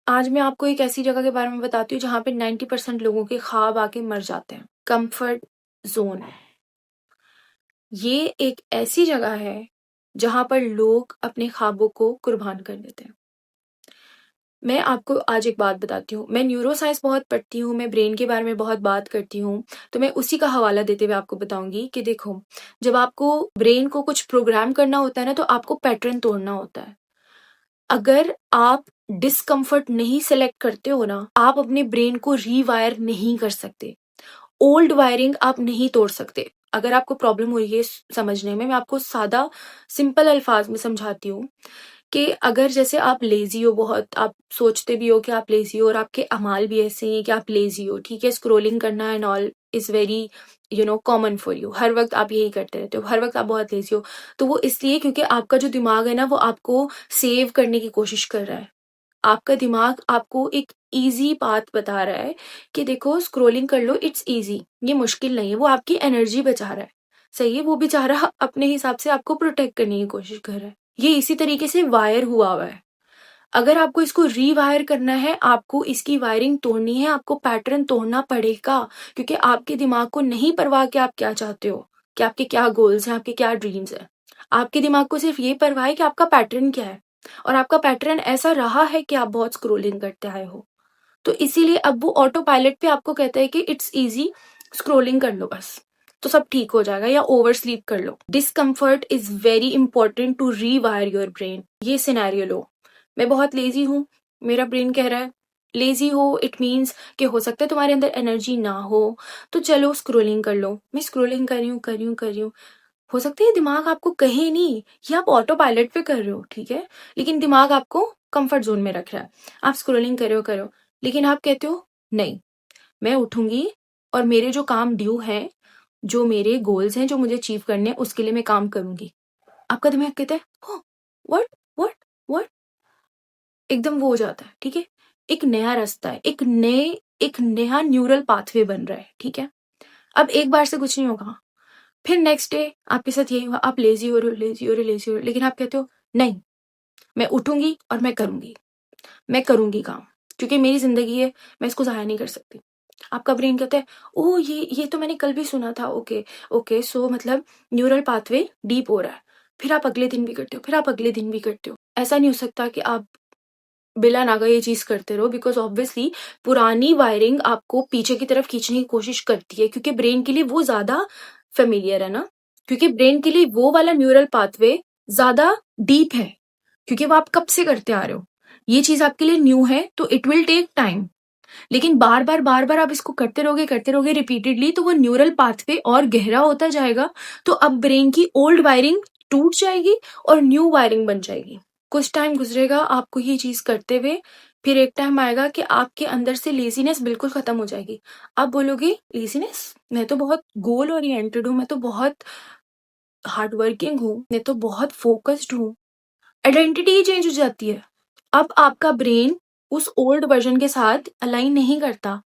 आज मैं आपको एक ऐसी जगह के बारे में बताती हूँ जहाँ पे 90% लोगों के ख्वाब आके मर जाते हैं। Comfort zone. ये एक ऐसी जगह है जहाँ पर लोग अपने ख्वाबों को कुर्बान कर देते हैं। मैं आपको आज एक बात बताती हूँ। मैं न्यूरो साइंस बहुत पढ़ती हूँ, मैं ब्रेन के बारे में बहुत बात करती हूँ, तो मैं उसी का हवाला देते हुए आपको बताऊंगी कि देखो, जब आपको ब्रेन को कुछ प्रोग्राम करना होता है ना, तो आपको पैटर्न तोड़ना होता है। अगर आप डिस्कम्फर्ट नहीं सेलेक्ट करते हो ना, आप अपने ब्रेन को रीवायर नहीं कर सकते। ओल्ड वायरिंग आप नहीं तोड़ सकते। अगर आपको प्रॉब्लम हो रही है समझने में, मैं आपको सादा सिंपल अल्फाज में समझाती हूँ कि अगर जैसे आप लेजी हो, बहुत आप सोचते भी हो कि आप लेजी हो और आपके अमाल भी ऐसे हैं कि आप लेजी हो, ठीक है, स्क्रोलिंग करना and all is very common for you. हर वक्त आप यही करते रहते हो, हर वक्त आप बहुत लेजी हो। तो वो इसलिए क्योंकि आपका जो दिमाग है ना, वो आपको सेव करने की कोशिश कर रहा है। आपका दिमाग आपको एक ईजी बात बता रहा है कि देखो, स्क्रोलिंग कर लो, इट्स ईजी, ये मुश्किल नहीं है। वो आपकी एनर्जी बचा रहा है। सही है, वो बेचारा अपने हिसाब से आपको प्रोटेक्ट करने की कोशिश कर रहा है। ये इसी तरीके से वायर हुआ है। अगर आपको इसको रीवायर करना है, आपको इसकी वायरिंग तोड़नी है, आपको पैटर्न तोड़ना पड़ेगा, क्योंकि आपके दिमाग को नहीं परवाह कि आप क्या चाहते हो, कि आपके क्या गोल्स हैं, आपके क्या ड्रीम्स हैं। आपके दिमाग को सिर्फ ये परवाह है कि आपका पैटर्न क्या है, और आपका पैटर्न ऐसा रहा है कि आप बहुत स्क्रोलिंग करते आए हो। तो इसीलिए अब वो ऑटो पायलट पे आपको कहता है कि इट्स इजी, स्क्रोलिंग कर लो बस, तो सब ठीक हो जाएगा, या ओवर स्लीप कर लो। Discomfort is very important to rewire your brain. ये सिनेरियो लो, मैं बहुत लेजी हूँ, मेरा ब्रेन कह रहा है लेजी हो, इट मीन्स कि हो सकता है तुम्हारे अंदर एनर्जी ना हो, तो चलो स्क्रोलिंग कर लो। मैं स्क्रोलिंग कर रही हूँ, कर रही हूँ, कर रही हूँ। हो सकता है दिमाग आपको कहे नहीं, ये आप ऑटो पायलट पे कर रहे हो, ठीक है, लेकिन दिमाग आपको कंफर्ट जोन में रख रहा है। आप स्क्रोलिंग करो, लेकिन आप कहते हो नहीं, मैं उठूंगी और मेरे जो काम ड्यू हैं, जो मेरे गोल्स हैं, जो मुझे अचीव करने हैं, उसके लिए मैं काम करूंगी। आपका दिमाग कहता है हो, व्हाट व्हाट व्हाट, एकदम वो हो जाता है, ठीक है। एक नया रास्ता है, एक नया न्यूरल पाथवे बन रहा है, ठीक है। अब एक बार से कुछ नहीं होगा, फिर नेक्स्ट डे आपके साथ यही हुआ, आप लेजी हो रहे हो, लेजी हो रहे हो, लेजी हो रहे हो, लेकिन आप कहते हो नहीं, मैं उठूंगी और मैं करूंगी काम, क्योंकि मेरी जिंदगी है, मैं इसको जाया नहीं कर सकती। आपका ब्रेन कहता है ओ, ये तो मैंने कल भी सुना था, ओके ओके, सो मतलब न्यूरल पाथवे डीप हो रहा है। फिर आप अगले दिन भी करते हो, फिर आप अगले दिन भी करते हो। ऐसा नहीं हो सकता कि आप बिला नागा ये चीज करते रहो, बिकॉज ऑब्वियसली पुरानी वायरिंग आपको पीछे की तरफ खींचने की कोशिश करती है, क्योंकि ब्रेन के लिए वो ज्यादा फेमिलियर है ना, क्योंकि ब्रेन के लिए वो वाला न्यूरल पाथवे ज्यादा डीप है, क्योंकि वो आप कब से करते आ रहे हो। ये चीज आपके लिए न्यू है, तो इट विल टेक टाइम। लेकिन बार बार आप इसको करते रहोगे रिपीटेडली, तो वो न्यूरल पाथवे और गहरा होता जाएगा। तो अब ब्रेन की ओल्ड वायरिंग टूट जाएगी और न्यू वायरिंग बन जाएगी। कुछ टाइम गुजरेगा आपको ये चीज करते हुए, फिर एक टाइम आएगा कि आपके अंदर से लेजीनेस बिल्कुल खत्म हो जाएगी। आप बोलोगे लेजीनेस, मैं तो बहुत गोल ओरिएंटेड हूँ, मैं तो बहुत हार्ड वर्किंग हूँ, मैं तो बहुत फोकस्ड हूँ। आइडेंटिटी ही चेंज हो जाती है। अब आपका ब्रेन उस ओल्ड वर्जन के साथ अलाइन नहीं करता।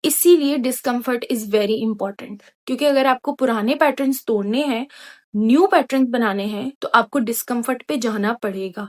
इसीलिए डिस्कम्फर्ट इज वेरी इंपॉर्टेंट, क्योंकि अगर आपको पुराने पैटर्न्स तोड़ने हैं, न्यू पैटर्न्स बनाने हैं, तो आपको डिस्कम्फर्ट पे जाना पड़ेगा।